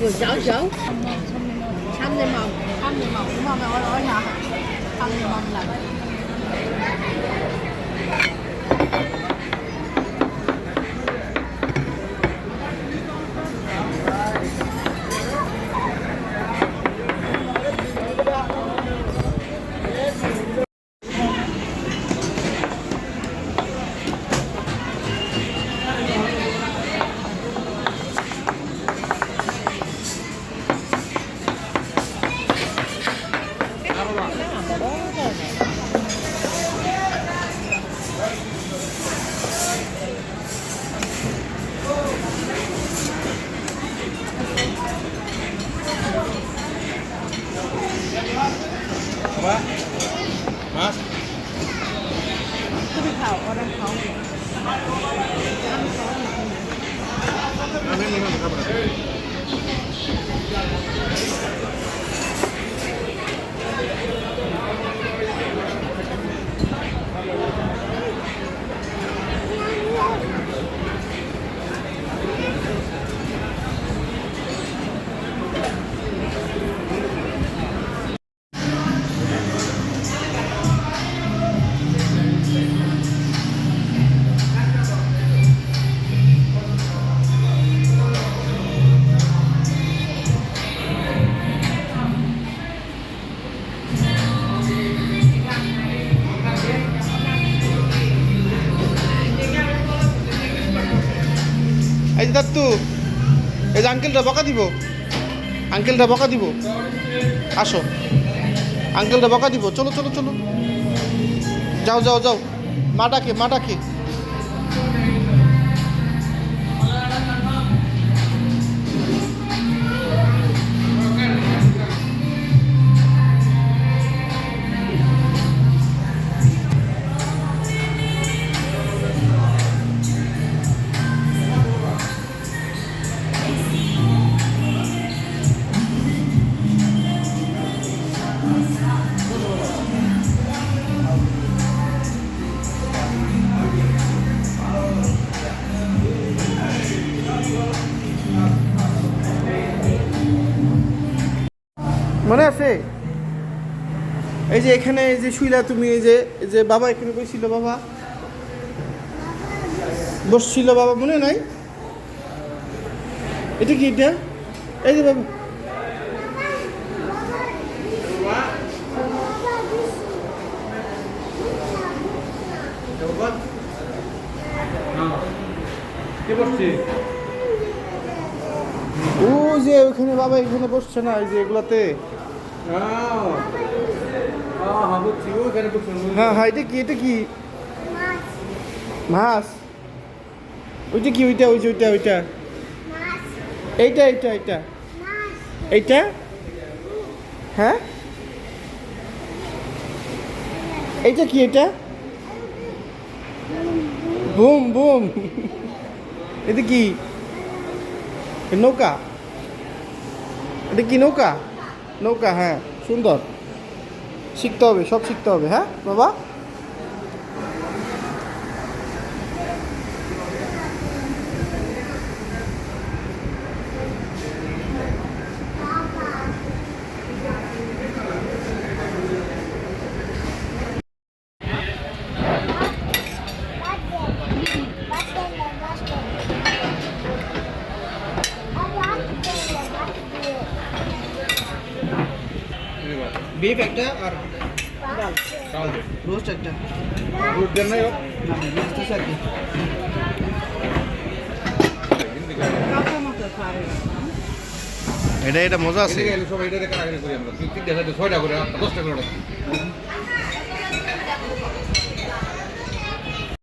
有小小참내만 5만 원 얼마나 참내만 나 Apa? Mas? Itu tahu orang tahu. Amin, amin, kabar. এই যে দাদু, এই যে আঙ্কেলটা বকা দিব, আঙ্কেলটা বকা দিব, আসো, আঙ্কেলটা বকা দিব, চলো চলো চলো, যাও যাও যাও, মা ডাকে মা ডাকে। মনে আছে এই যে এখানে এই যে শুইলা তুমি, এই যে বাবা এখানে বসছিল, বাবা বসছিল, বাবা মনে নাই? এটা কি? এটা এই যে বাবা, কি বসছি? ও যে ওখানে বাবা এখানে বসছে না, এই যে এগুলাতে। হ্যাঁ হ্যাঁ, এটা কি? এটা কি মাছ? ওইটা কি? ওইটা ওই যে ওইটা ওইটা এইটা এইটা এইটা এইটা, হ্যাঁ এইটা কি? এটা বুম বুম। এটা কি? নৌকা? এটা কি নৌকা? নৌকা, হ্যাঁ সুন্দর, শিখতে হবে, সব শিখতে হবে, হ্যাঁ বাবা। বিফ একটা আর ডাল দে। রোস্ট একটা। দুধ দেন নাই? আসতেছে আর কি। এটা এটা মজা আছে। সবাই এটা দেখা করি আমরা 3-4টা করে 10টা করে।